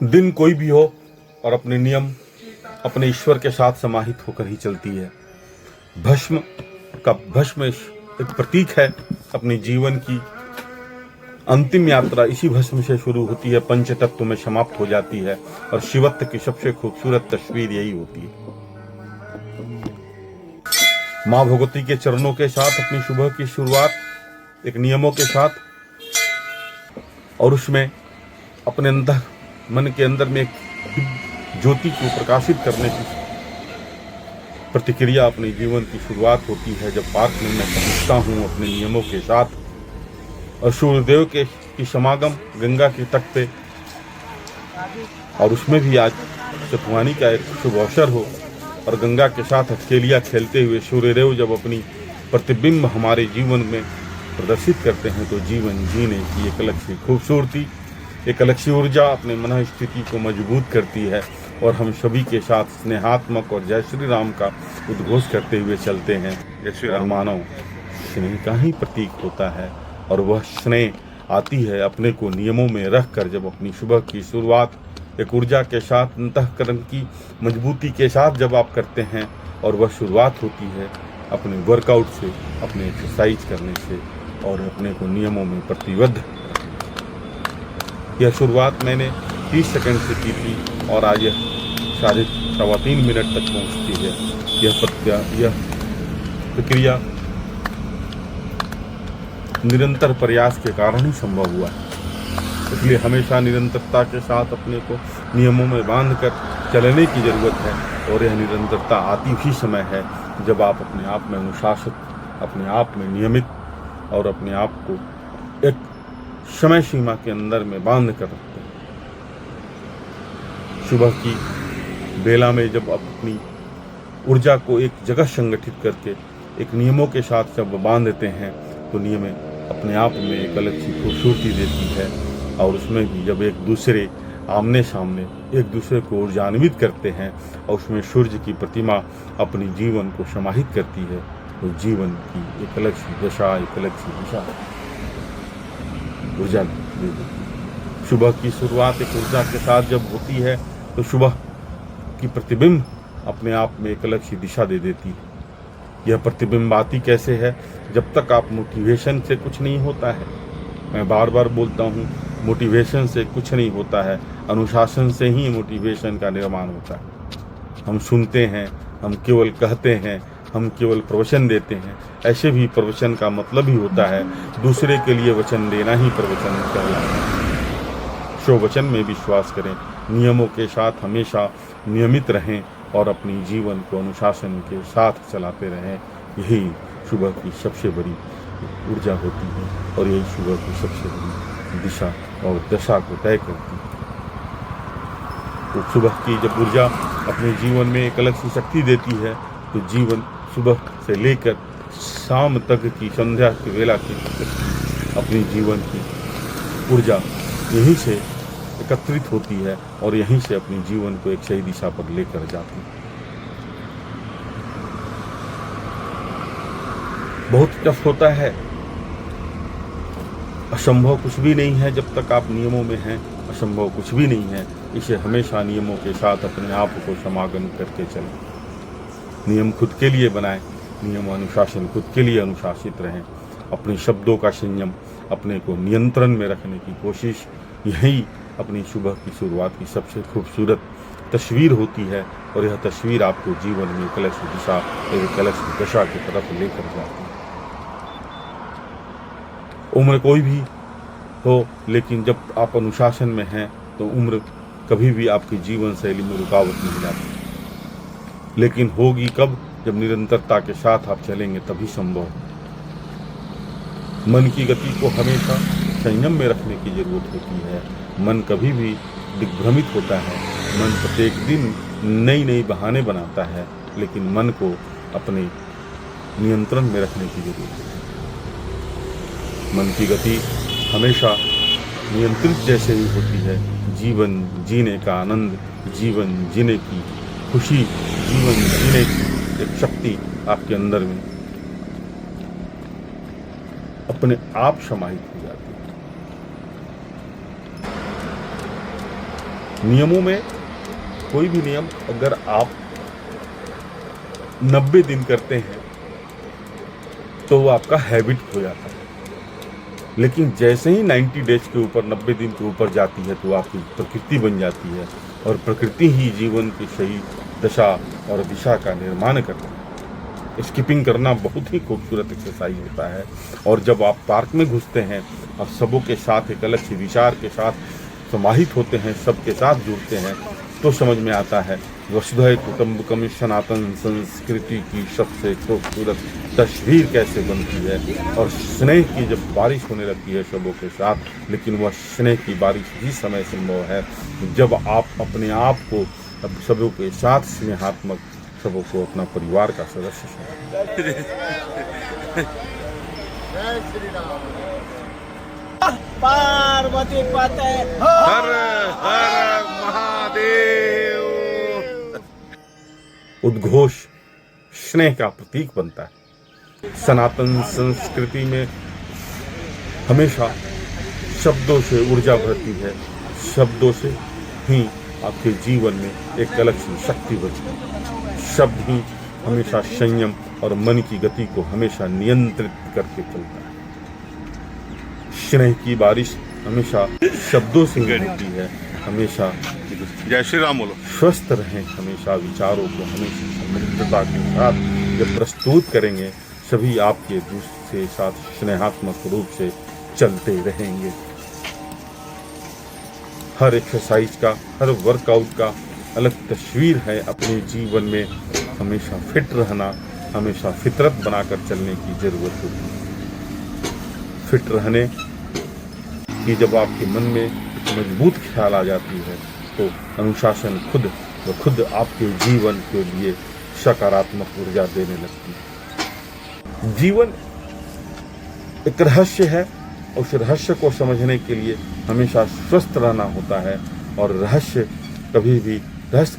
दिन कोई भी हो और अपने नियम अपने ईश्वर के साथ समाहित होकर ही चलती है। भस्म एक प्रतीक है अपने जीवन की। अंतिम यात्रा इसी भस्म से शुरू होती है, पंच तत्व में समाप्त हो जाती है और शिवत्व की सबसे खूबसूरत तस्वीर यही होती है। माँ भगवती के चरणों के साथ अपनी सुबह की शुरुआत एक नियमों के साथ, और उसमें अपने अंदर मन के अंदर में एक ज्योति को प्रकाशित करने की प्रतिक्रिया अपने जीवन की शुरुआत होती है। जब पार्क में मैं पहुंचता हूँ अपने नियमों के साथ और सूर्यदेव की समागम गंगा के तट पे, और उसमें भी आज चतुवानी का एक शुभ अवसर हो और गंगा के साथ हथेलियाँ खेलते हुए सूर्यदेव जब अपनी प्रतिबिंब हमारे जीवन में प्रदर्शित करते हैं तो जीवन जीने की एक अलग सी खूबसूरती, एक अलग सी ऊर्जा अपने मन स्थिति को मजबूत करती है और हम सभी के साथ स्नेहात्मक और जय श्री राम का उद्घोष करते हुए चलते हैं। जय श्री राम मानव स्नेह का ही प्रतीक होता है और वह स्नेह आती है अपने को नियमों में रख कर। जब अपनी सुबह की शुरुआत एक ऊर्जा के साथ, अंतःकरण की मजबूती के साथ जब आप करते हैं और वह शुरुआत होती है अपने वर्कआउट से, अपने एक्सरसाइज करने से और अपने को नियमों में प्रतिबद्ध। यह शुरुआत मैंने 30 सेकंड से की थी और आज यह 3.25 मिनट तक पहुंचती है। यह प्रक्रिया निरंतर प्रयास के कारण ही संभव हुआ है। इसलिए हमेशा निरंतरता के साथ अपने को नियमों में बांध कर चलने की जरूरत है और यह निरंतरता आती ही समय है जब आप अपने आप में अनुशासित, अपने आप में नियमित और अपने आप को एक समय सीमा के अंदर में बांध कर रखते हैं। सुबह की बेला में जब आप अपनी ऊर्जा को एक जगह संगठित करके एक नियमों के साथ जब बांधते हैं तो नियम अपने आप में एक अलग सी खूबसूरती देती है और उसमें भी जब एक दूसरे आमने सामने एक दूसरे को ऊर्जान्वित करते हैं और उसमें सूर्य की प्रतिमा अपनी जीवन को समाहित करती है तो जीवन की एक अलग सी दशा, एक अलग सी दिशा ऊर्जा देती है। सुबह की शुरुआत एक ऊर्जा के साथ जब होती है तो सुबह की प्रतिबिंब अपने आप में एक अलग सी दिशा दे देती है। यह प्रतिबिंब आती कैसे है? जब तक आप मोटिवेशन से कुछ नहीं होता है, मैं बार बार बोलता हूँ, मोटिवेशन से कुछ नहीं होता है, अनुशासन से ही मोटिवेशन का निर्माण होता है। हम सुनते हैं, हम केवल कहते हैं, हम केवल प्रवचन देते हैं, ऐसे भी प्रवचन का मतलब ही होता है दूसरे के लिए वचन देना ही प्रवचन कहलाता है। सो वचन में विश्वास करें, नियमों के साथ हमेशा नियमित रहें और अपनी जीवन को अनुशासन के साथ चलाते रहें। यही सुबह की सबसे बड़ी ऊर्जा होती है और यही सुबह की सबसे बड़ी दिशा और दशा को तय करती है। तो सुबह की जब ऊर्जा अपने जीवन में एक अलग सी शक्ति देती है तो जीवन सुबह से लेकर शाम तक की, संध्या की वेला की अपनी जीवन की ऊर्जा यहीं से एकत्रित होती है और यहीं से अपने जीवन को एक सही दिशा पर लेकर जाती है। बहुत टफ होता है, असंभव कुछ भी नहीं है जब तक आप नियमों में हैं, असंभव कुछ भी नहीं है। इसे हमेशा नियमों के साथ अपने आप को समागम करके चलें। नियम खुद के लिए बनाएं, नियम अनुशासन खुद के लिए अनुशासित रहें। अपने शब्दों का संयम, अपने को नियंत्रण में रखने की कोशिश, यही अपनी सुबह की शुरुआत की सबसे खूबसूरत तस्वीर होती है और यह तस्वीर आपको जीवन में एक अलग सी दिशा, एक अलग सी दशा की तरफ लेकर जाती है। उम्र कोई भी हो, लेकिन जब आप अनुशासन में हैं तो उम्र कभी भी आपकी जीवन शैली में रुकावट नहीं लाती। लेकिन होगी कब? जब निरंतरता के साथ आप चलेंगे तभी संभव। मन की गति को हमेशा संयम में रखने की जरूरत होती है। मन कभी भी दिग्भ्रमित होता है, मन प्रत्येक दिन नई नई बहाने बनाता है, लेकिन मन को अपने नियंत्रण में रखने की जरूरत है। मन की गति हमेशा नियंत्रित जैसे ही होती है। जीवन जीने का आनंद, जीवन जीने की खुशी, जीवन जीने की एक शक्ति आपके अंदर में अपने आप समाहित हो जाती है। नियमों में कोई भी नियम अगर आप 90 दिन करते हैं तो वो आपका हैबिट हो जाता है, लेकिन जैसे ही 90 डेज के ऊपर 90 दिन के ऊपर जाती है तो आपकी प्रकृति बन जाती है, और प्रकृति ही जीवन की सही दशा और दिशा का निर्माण करती है। स्किपिंग करना बहुत ही खूबसूरत एक्सरसाइज होता है, और जब आप पार्क में घुसते हैं और सबों के साथ एक अलग से विचार के साथ समाहित होते हैं, सबके साथ जुड़ते हैं, तो समझ में आता है वसुधैव कुटुंबकम सनातन संस्कृति की सबसे खूबसूरत तस्वीर कैसे बनती है। और स्नेह की जब बारिश होने लगती है सबों के साथ, लेकिन वह स्नेह की बारिश ही समय संभव है जब आप अपने आप को सबों के साथ स्नेहात्मक, सबों को अपना परिवार का सदस्य समझें। पार्वती पते हर हर महादेव। उद्घोष स्नेह का प्रतीक बनता है। सनातन संस्कृति में हमेशा शब्दों से ऊर्जा भरती है, शब्दों से ही आपके जीवन में एक अलग सी शक्ति बढ़ती है। शब्द ही हमेशा संयम और मन की गति को हमेशा नियंत्रित करके चलता है। स्नेह की बारिश हमेशा शब्दों से होती है। हमेशा जय श्री राम बोलो। स्वस्थ रहें, हमेशा विचारों को हमेशा समृद्धता के साथ जब प्रस्तुत करेंगे, सभी आपके दूसरे साथ स्नेहात्मक रूप से चलते रहेंगे। हर एक्सरसाइज का, हर वर्कआउट का अलग तस्वीर है। अपने जीवन में हमेशा फिट रहना, हमेशा फितरत बनाकर चलने की जरूरत होती है। फिट रहने की जब आपके मन में मजबूत ख्याल आ जाती है तो अनुशासन खुद आपके जीवन के लिए सकारात्मक ऊर्जा देने लगती है। जीवन एक रहस्य है, उस रहस्य को समझने के लिए हमेशा स्वस्थ रहना होता है। और रहस्य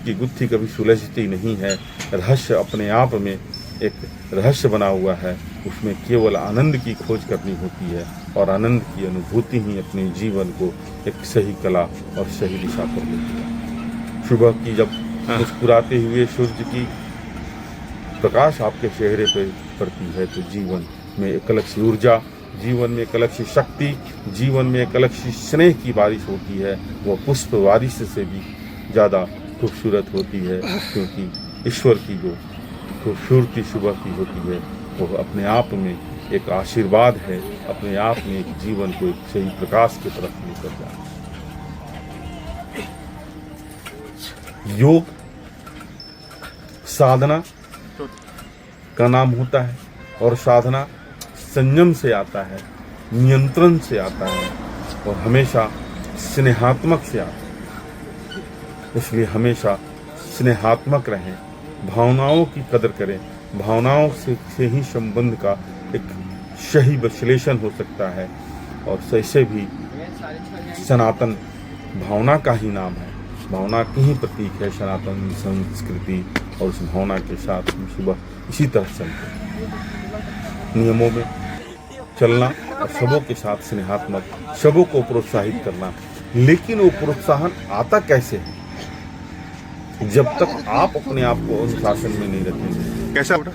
की गुत्थी कभी सुलझती नहीं है। रहस्य अपने आप में एक रहस्य बना हुआ है, उसमें केवल आनंद की खोज करनी होती है, और आनंद की अनुभूति ही अपने जीवन को एक सही कला और सही दिशा पर लेती है। सुबह की जब मुस्कुराते हुए सूर्य की प्रकाश आपके चेहरे पर पड़ती है तो जीवन में एक अलग सी ऊर्जा, जीवन में एक अलग सी शक्ति, जीवन में एक अलग सी स्नेह की बारिश होती है। वह पुष्प बारिश से भी ज़्यादा खूबसूरत होती है, क्योंकि ईश्वर की जो खूबसूरती सुबह की होती है वो अपने आप में एक आशीर्वाद है, अपने आप में एक जीवन को एक सही प्रकाश की तरफ लेकर जाना। योग साधना का नाम होता है, और साधना संयम से आता है, नियंत्रण से आता है, और हमेशा स्नेहात्मक से आता है। इसलिए हमेशा स्नेहात्मक रहें, भावनाओं की कदर करें। भावनाओं से ही संबंध का एक सही विश्लेषण हो सकता है, और ऐसे भी सनातन भावना का ही नाम है, भावना की ही प्रतीक है सनातन संस्कृति। और उस भावना के साथ हम सुबह इसी तरह चलते हैं, नियमों में चलना और सबों के साथ स्नेहात्मक, सबों को प्रोत्साहित करना। लेकिन वो प्रोत्साहन आता कैसे है? जब तक आप अपने आप को अनुशासन में नहीं रखेंगे, कैसा बेटा?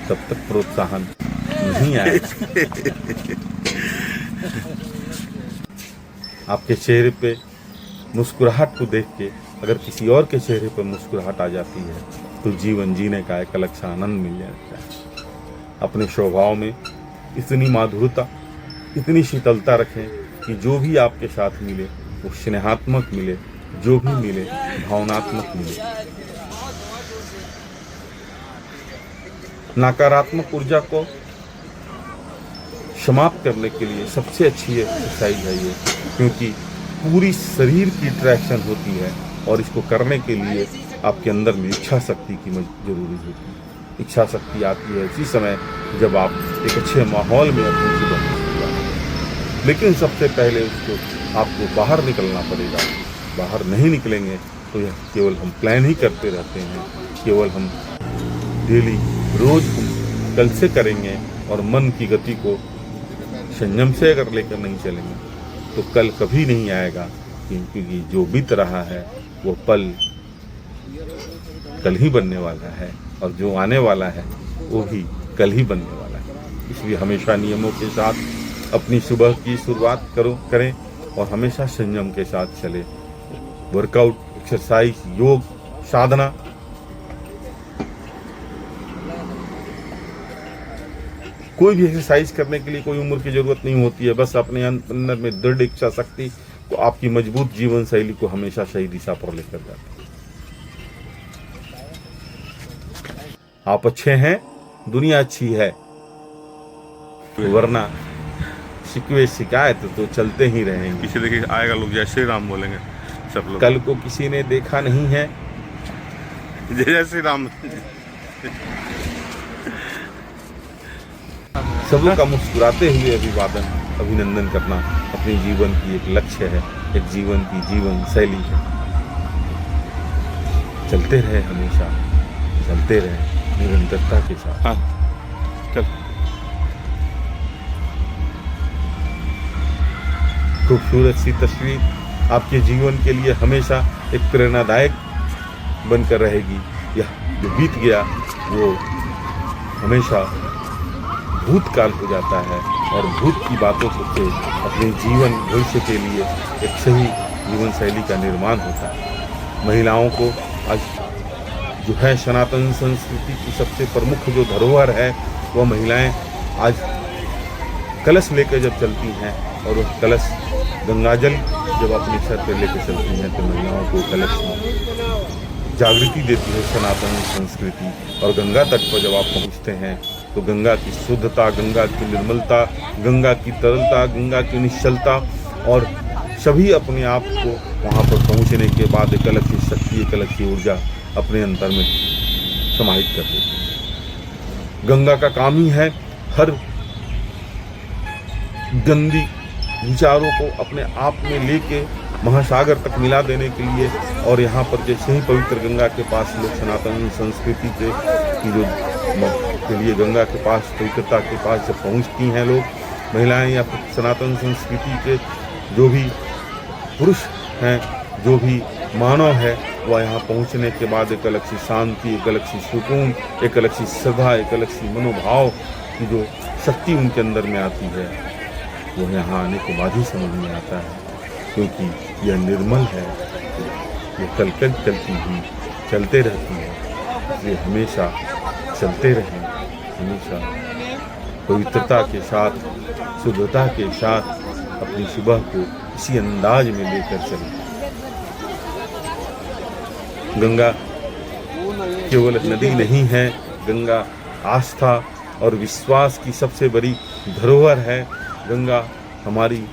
तब तक प्रोत्साहन नहीं आएगा। आपके चेहरे पे मुस्कुराहट को देख के अगर किसी और के चेहरे पर मुस्कुराहट आ जाती है तो जीवन जीने का एक अलग सा आनंद मिल जाता है। अपने स्वभाव में इतनी माधुरता, इतनी शीतलता रखें कि जो भी आपके साथ मिले वो स्नेहात्मक मिले, जो भी मिले भावनात्मक मिले। नकारात्मक ऊर्जा को समाप्त करने के लिए सबसे अच्छी एक्सरसाइज है ये, क्योंकि पूरी शरीर की ट्रैक्शन होती है, और इसको करने के लिए आपके अंदर में इच्छा शक्ति की जरूरी होती है। इच्छा शक्ति आती है इसी समय जब आप एक अच्छे माहौल में अपने जीवन में, लेकिन सबसे पहले उसको आपको बाहर निकलना पड़ेगा। बाहर नहीं निकलेंगे तो यह केवल हम प्लान ही करते रहते हैं, केवल हम डेली रोज हम कल से करेंगे और मन की गति को संयम से अगर लेकर नहीं चलेंगे तो कल कभी नहीं आएगा, क्योंकि जो बीत रहा है वो पल कल ही बनने वाला है, और जो आने वाला है वो भी कल ही बनने वाला है। इसलिए हमेशा नियमों के साथ अपनी सुबह की शुरुआत करें और हमेशा संयम के साथ चलें। वर्कआउट, एक्सरसाइज, योग, साधना, कोई भी एक्सरसाइज करने के लिए कोई उम्र की जरूरत नहीं होती है। बस अपने अंदर में दृढ़ इच्छा शक्ति को आपकी मजबूत जीवन शैली को हमेशा सही दिशा पर लेकर जाती है। आप अच्छे हैं, दुनिया अच्छी है, वरना शिकवे शिकायत तो चलते ही रहेंगे। पीछे देखिए आएगा लोग जय श्री राम बोलेंगे सब लोग। कल को किसी ने देखा नहीं है, जय जय श्री राम। सब लोग का मुस्कुराते हुए अभिनंदन करना अपने जीवन की एक लक्ष्य है, एक जीवन की जीवन शैली है। चलते रहे, हमेशा चलते रहे निरंतरता के साथ। हाँ चल। खूबसूरत सी तस्वीर आपके जीवन के लिए हमेशा एक प्रेरणादायक बनकर रहेगी। यह जो बीत गया वो हमेशा भूतकाल हो जाता है, और भूत की बातों से अपने जीवन भविष्य के लिए एक सही जीवन शैली का निर्माण होता है। महिलाओं को आज जो है सनातन संस्कृति की सबसे प्रमुख जो धरोहर है, वह महिलाएं आज कलश लेकर जब चलती हैं, और वह कलश गंगाजल जब अपने सर पर लेकर चलती हैं, तो महिलाओं को कलश जागृति देती है सनातन संस्कृति। और गंगा तट पर जब आप पहुंचते हैं तो गंगा की शुद्धता, गंगा की निर्मलता, गंगा की तरलता, गंगा की निश्चलता, और सभी अपने आप को वहाँ पर पहुँचने के बाद एक अलग सी शक्ति, एक अलग सी ऊर्जा अपने अंतर में समाहित कर देती है। गंगा का काम ही है हर गंदी विचारों को अपने आप में लेके महासागर तक मिला देने के लिए। और यहाँ पर जैसे ही पवित्र गंगा के पास लोग सनातन संस्कृति के लिए गंगा के पास, पवित्रता के पास जब पहुँचती हैं लोग, महिलाएं या सनातन संस्कृति के जो भी पुरुष हैं, जो भी मानव है, वह यहाँ पहुँचने के बाद एक अलग सी शांति, एक अलग सी सुकून, एक अलग सी श्रद्धा, एक अलग सी मनोभाव की जो शक्ति उनके अंदर में आती है, वो यहाँ आने के बाद ही समझ में आता है। क्योंकि यह निर्मल है, ये कल चलती हुई चलते रहती है। इसलिए हमेशा चलते रहें, हमेशा पवित्रता के साथ, शुद्धता के साथ अपनी सुबह को इसी अंदाज में लेकर चलें। गंगा केवल नदी नहीं है, गंगा आस्था और विश्वास की सबसे बड़ी धरोहर है। गंगा हमारी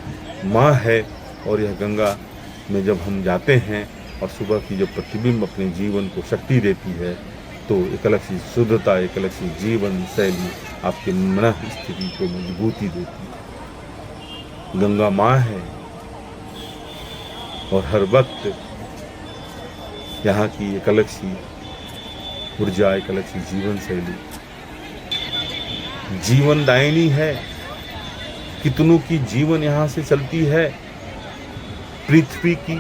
माँ है, और यह गंगा में जब हम जाते हैं और सुबह की जो प्रतिबिंब अपने जीवन को शक्ति देती है, तो एक अलग सी शुद्धता, एक अलग सी जीवन शैली आपके मन स्थिति को मजबूती देती है। गंगा माँ है, और हर वक्त यहाँ की एक अलग सी ऊर्जा, एक अलग सी जीवन शैली जीवनदायिनी है। कितनों की जीवन यहाँ से चलती है। पृथ्वी की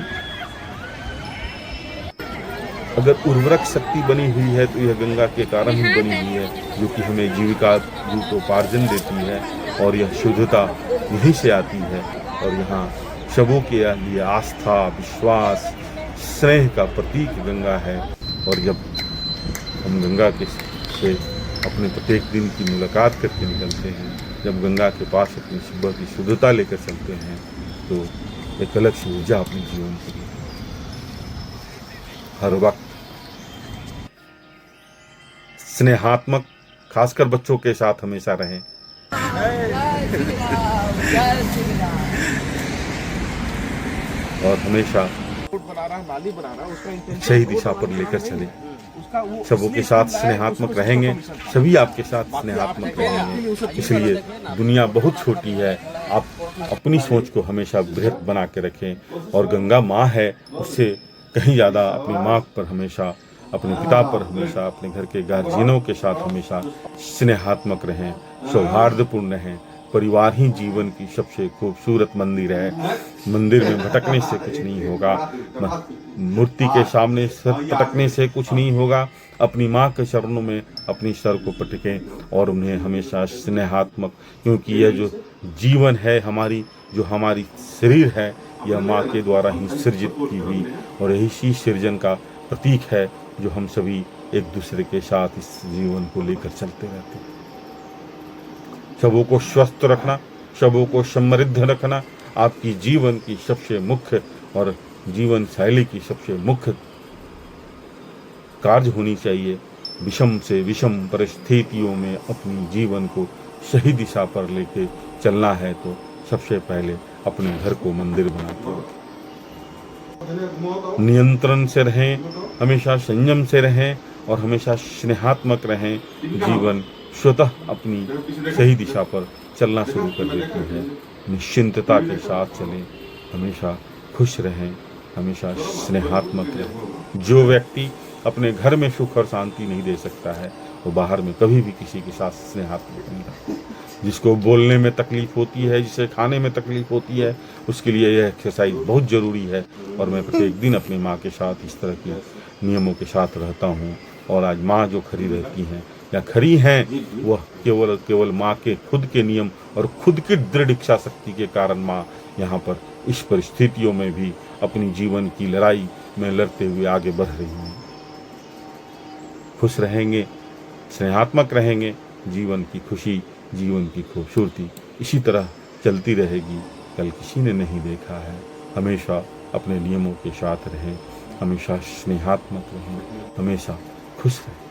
अगर उर्वरक शक्ति बनी हुई है तो यह गंगा के कारण ही बनी हुई है, जो कि हमें जीविका रूपोपार्जन देती है। और यह शुद्धता यहीं से आती है, और यहाँ सबों के लिए आस्था, विश्वास, स्नेह का प्रतीक गंगा है। और जब हम गंगा के से अपने प्रत्येक दिन की मुलाकात करके निकलते हैं, जब गंगा के पास अपनी सुबह की शुद्धता लेकर चलते हैं, तो एक अलग सी ऊर्जा अपने जीवन के लिए हर वक्त स्नेहात्मक, खासकर बच्चों के साथ हमेशा रहें। और हमेशा सही दिशा पर लेकर चलें। सबों के साथ स्नेहात्मक रहेंगे, सभी आपके साथ स्नेहात्मक रहेंगे। इसलिए दुनिया बहुत छोटी है, आप अपनी सोच को हमेशा बृहत बना के रखें। और गंगा माँ है, उससे कहीं ज़्यादा अपनी माँ पर हमेशा, अपने पिता पर हमेशा, अपने घर के गार्जियनों के साथ हमेशा स्नेहात्मक रहें, सौहार्दपूर्ण रहें, परिवार ही जीवन की सबसे खूबसूरत मंदिर है। मंदिर में भटकने से कुछ नहीं होगा, मूर्ति के सामने सर पटकने से कुछ नहीं होगा। अपनी माँ के चरणों में अपनी सर को पटकें और उन्हें हमेशा स्नेहात्मक, क्योंकि यह जो जीवन है हमारी, जो हमारी शरीर है, यह माँ के द्वारा ही सृजित की हुई और इसी सृजन का प्रतीक है जो हम सभी एक दूसरे के साथ इस जीवन को लेकर चलते रहते हैं। सबों को स्वस्थ रखना, सबों को समृद्ध रखना आपकी जीवन की सबसे मुख्य और जीवन शैली की सबसे मुख्य कार्य होनी चाहिए। विषम से विषम परिस्थितियों में अपनी जीवन को सही दिशा पर लेके चलना है तो सबसे पहले अपने घर को मंदिर बनाते हैं। नियंत्रण से रहें, हमेशा संयम से रहें और हमेशा स्नेहात्मक रहें। जीवन स्वतः अपनी सही दिशा पर चलना शुरू कर देती है। निश्चिंतता के साथ चलें, हमेशा खुश रहें, हमेशा स्नेहात्मक रहें। जो व्यक्ति अपने घर में सुख और शांति नहीं दे सकता है वो बाहर में कभी भी किसी के साथ स्नेहात्मक नहीं रहता। जिसको बोलने में तकलीफ होती है, जिसे खाने में तकलीफ होती है, उसके लिए यह एक्सरसाइज बहुत ज़रूरी है। और मैं प्रत्येक दिन अपनी माँ के साथ इस तरह के नियमों के साथ रहता हूँ। और आज माँ जो खड़ी रहती हैं या खड़ी हैं, वह केवल माँ के खुद के नियम और खुद की दृढ़ इच्छा शक्ति के कारण माँ यहाँ पर इस परिस्थितियों में भी अपनी जीवन की लड़ाई में लड़ते हुए आगे बढ़ रही हैं। खुश रहेंगे, स्नेहात्मक रहेंगे, जीवन की खुशी, जीवन की खूबसूरती इसी तरह चलती रहेगी। कल किसी ने नहीं देखा है। हमेशा अपने नियमों के साथ रहें, हमेशा स्नेहात्मक रहें, हमेशा खुश रहें।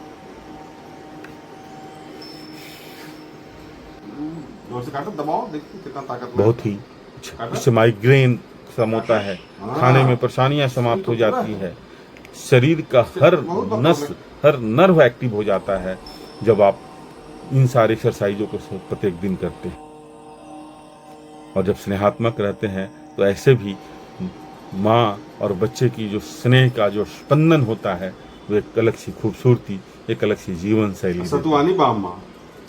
बहुत ही इससे माइग्रेन कम होता है, खाने में परेशानियां समाप्त हो जाती है, शरीर का हर नस हर नर्व एक्टिव हो जाता है जब आप इन सारे एक्सरसाइजों को प्रत्येक दिन करते हैं। और जब स्नेहात्मक रहते हैं तो ऐसे भी माँ और बच्चे की जो स्नेह का जो स्पंदन होता है वो एक अलग सी खूबसूरती, एक अलग सी जीवन शैली। सतुवानी बाम्मा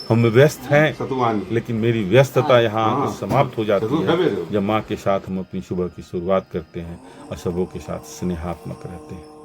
हम व्यस्त हैं, सतुवानी, लेकिन मेरी व्यस्तता यहाँ समाप्त हो जाती है जब माँ के साथ हम अपनी सुबह की शुरुआत करते हैं और सबों के साथ स्नेहात्मक रहते हैं।